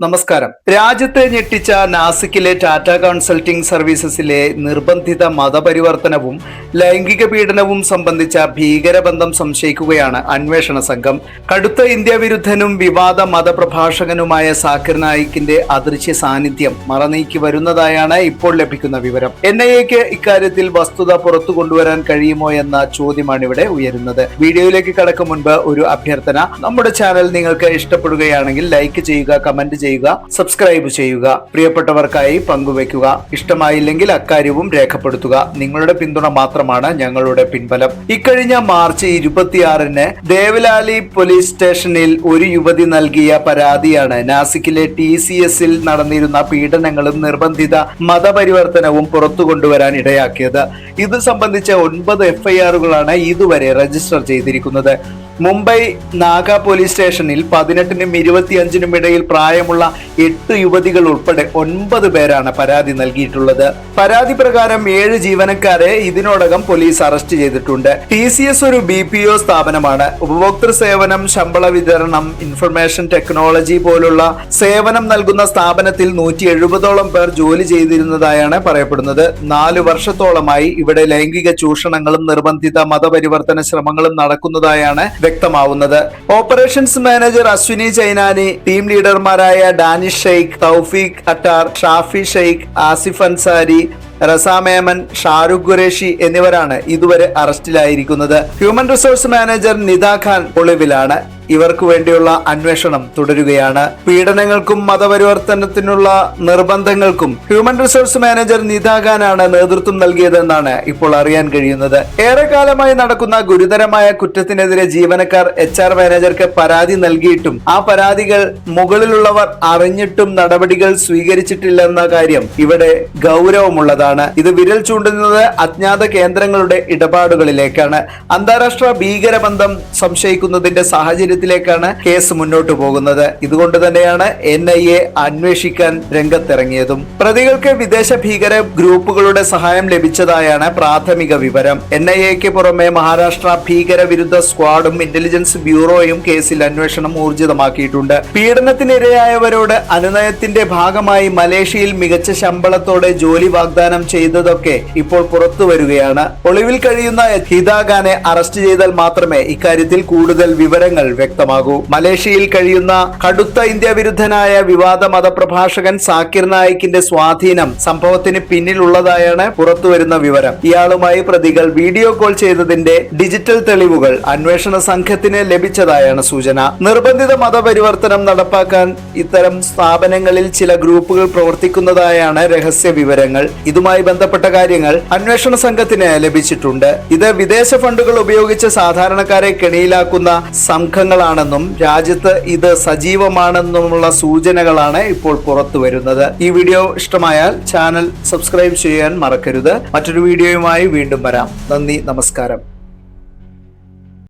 നമസ്കാരം. രാജ്യത്തെ ഞെട്ടിച്ച നാസിക്കിലെ ടാറ്റ കൺസൾട്ടിംഗ് സർവീസസിലെ നിർബന്ധിത മതപരിവർത്തനവും ലൈംഗിക പീഡനവും സംബന്ധിച്ച ഭീകരബന്ധം സംശയിക്കുകയാണ് അന്വേഷണ സംഘം. കടുത്ത ഇന്ത്യ വിരുദ്ധനും വിവാദ മതപ്രഭാഷകനുമായ സാക്കിർ നായിക്കിന്റെ അദൃശ്യ സാന്നിധ്യം മറനീക്കി വരുന്നതായാണ് ഇപ്പോൾ ലഭിക്കുന്ന വിവരം. NIAക്ക് ഇക്കാര്യത്തിൽ വസ്തുത പുറത്തു കൊണ്ടുവരാൻ കഴിയുമോ എന്ന ചോദ്യമാണ് ഇവിടെ ഉയരുന്നത്. വീഡിയോയിലേക്ക് കടക്കും മുൻപ് ഒരു അഭ്യർത്ഥന. നമ്മുടെ ചാനൽ നിങ്ങൾക്ക് ഇഷ്ടപ്പെടുകയാണെങ്കിൽ ലൈക്ക് ചെയ്യുക, കമന്റ് ചെയ്യുക, സബ്സ്ക്രൈബ് ചെയ്യുക, പ്രിയപ്പെട്ടവർക്കായി പങ്കുവെക്കുക. ഇഷ്ടമായില്ലെങ്കിൽ അക്കാര്യവും രേഖപ്പെടുത്തുക. നിങ്ങളുടെ പിന്തുണ മാത്രമാണ് ഞങ്ങളുടെ പിൻബലം. ഇക്കഴിഞ്ഞ മാർച്ച് 26-ന് ദേവലാലി പോലീസ് സ്റ്റേഷനിൽ ഒരു യുവതി നൽകിയ പരാതിയാണ് നാസിക്കിലെ TCSൽ നടന്നിരുന്ന പീഡനങ്ങളും നിർബന്ധിത മതപരിവർത്തനവും പുറത്തു കൊണ്ടുവരാൻ ഇടയാക്കിയത്. ഇത് സംബന്ധിച്ച 9 FIRകളാണ് ഇതുവരെ രജിസ്റ്റർ ചെയ്തിരിക്കുന്നത്. മുംബൈ നാഗ പോലീസ് സ്റ്റേഷനിൽ 18-നും 25-നും ഇടയിൽ പ്രായമുള്ള 8 യുവതികൾ ഉൾപ്പെടെ 9 പേരാണ് പരാതി നൽകിയിട്ടുള്ളത്. പരാതി പ്രകാരം 7 ജീവനക്കാരെ ഇതിനോടകം പോലീസ് അറസ്റ്റ് ചെയ്തിട്ടുണ്ട്. TCS ഒരു BPO സ്ഥാപനമാണ്. ഉപഭോക്തൃ സേവനം, ശമ്പള വിതരണം, ഇൻഫർമേഷൻ ടെക്നോളജി പോലുള്ള സേവനം നൽകുന്ന സ്ഥാപനത്തിൽ 170ഓളം പേർ ജോലി ചെയ്തിരുന്നതായാണ് പറയപ്പെടുന്നത്. 4 വർഷത്തോളമായി ഇവിടെ ലൈംഗിക ചൂഷണങ്ങളും നിർബന്ധിത മതപരിവർത്തന ശ്രമങ്ങളും നടക്കുന്നതായാണ് വ്യക്തമാവുന്നത്. Operations manager Ashwini Chainani, team ലീഡർമാരായ ഡാനിഷ് ഷെയ്ഖ്, തൗഫീഖ് അട്ടാർ, ഷാഫി ഷെയ്ഖ്, ആസിഫ് അൻസാരി, റസാമേമൻ, ഷാരൂഖ് ഖുറേഷി എന്നിവരാണ് ഇതുവരെ അറസ്റ്റിലായിരിക്കുന്നത്. Human resource manager Nida Khan ഒളിവിലാണ്. ഇവർക്ക് വേണ്ടിയുള്ള അന്വേഷണം തുടരുകയാണ്. പീഡനങ്ങൾക്കും മതപരിവർത്തനത്തിനുള്ള നിർബന്ധങ്ങൾക്കും ഹ്യൂമൻ റിസോഴ്സ് മാനേജർ നിദ ഖാനാണ് നേതൃത്വം നൽകിയതെന്നാണ് ഇപ്പോൾ അറിയാൻ കഴിയുന്നത്. ഏറെക്കാലമായി നടക്കുന്ന ഗുരുതരമായ കുറ്റത്തിനെതിരെ ജീവനക്കാർ HR മാനേജർക്ക് പരാതി നൽകിയിട്ടും ആ പരാതികൾ മുകളിലുള്ളവർ അറിഞ്ഞിട്ടും നടപടികൾ സ്വീകരിച്ചിട്ടില്ലെന്ന കാര്യം ഇവിടെ ഗൗരവമുള്ളതാണ്. ഇത് വിരൽ ചൂണ്ടുന്നത് അജ്ഞാത കേന്ദ്രങ്ങളുടെ ഇടപാടുകളിലേക്കാണ്. അന്താരാഷ്ട്ര ഭീകരബന്ധം സംശയിക്കുന്നതിന്റെ സാഹചര്യത്തിലേക്കാണ് കേസ് മുന്നോട്ടു പോകുന്നത്. ഇതുകൊണ്ട് തന്നെയാണ് NIA അന്വേഷിക്കാൻ രംഗത്തിറങ്ങിയതും. പ്രതികൾക്ക് വിദേശ ഭീകര ഗ്രൂപ്പുകളുടെ സഹായം ലഭിച്ചതായാണ് പ്രാഥമിക വിവരം. NIAക്ക് പുറമെ മഹാരാഷ്ട്ര ഭീകര വിരുദ്ധ സ്ക്വാഡും ഇന്റലിജൻസ് ബ്യൂറോയും കേസിൽ അന്വേഷണം ഊർജിതമാക്കിയിട്ടുണ്ട്. പീഡനത്തിനിരയായവരോട് അനുനയത്തിന്റെ ഭാഗമായി മലേഷ്യയിൽ മികച്ച ശമ്പളത്തോടെ ജോലി വാഗ്ദാനം ചെയ്തതൊക്കെ ഇപ്പോൾ പുറത്തു വരികയാണ്. ഒളിവിൽ കഴിയുന്ന ഹിദ ഖാനെ അറസ്റ്റ് ചെയ്താൽ മാത്രമേ ഇക്കാര്യത്തിൽ കൂടുതൽ വിവരങ്ങൾ വ്യക്തമാകൂ. മലേഷ്യയിൽ കഴിയുന്ന കടുത്ത ഇന്ത്യ വിരുദ്ധനായ വിവാദ മതപ്രഭാഷകൻ സാക്കിർ നായിക്കിന്റെ സ്വാധീനം സംഭവത്തിന് പിന്നിലുള്ളതായാണ് പുറത്തുവരുന്ന വിവരം. ഇയാളുമായി പ്രതികൾ വീഡിയോ കോൾ ചെയ്തതിന്റെ ഡിജിറ്റൽ തെളിവുകൾ അന്വേഷണ സംഘത്തിന് ലഭിച്ചതായാണ് സൂചന. നിർബന്ധിത മതപരിവർത്തനം നടപ്പാക്കാൻ ഇത്തരം സ്ഥാപനങ്ങളിൽ ചില ഗ്രൂപ്പുകൾ പ്രവർത്തിക്കുന്നതായാണ് രഹസ്യ വിവരങ്ങൾ. ഇതുമായി ബന്ധപ്പെട്ട കാര്യങ്ങൾ അന്വേഷണ സംഘത്തിന് ലഭിച്ചിട്ടുണ്ട്. ഇത് വിദേശ ഫണ്ടുകൾ ഉപയോഗിച്ച് സാധാരണക്കാരെ കെണിയിലാക്കുന്ന സംഘങ്ങളാണെന്നും രാജ്യത്ത് ഇത് സജീവമാണെന്നുമുള്ള സൂചനകളാണ് ഇപ്പോൾ പുറത്തു വരുന്നത്. ഈ വീഡിയോ ഇഷ്ടമായാൽ ചാനൽ സബ്സ്ക്രൈബ് ചെയ്യാൻ മറക്കരുത്. മറ്റൊരു വീഡിയോയുമായി വീണ്ടും വരാം. നന്ദി, നമസ്കാരം.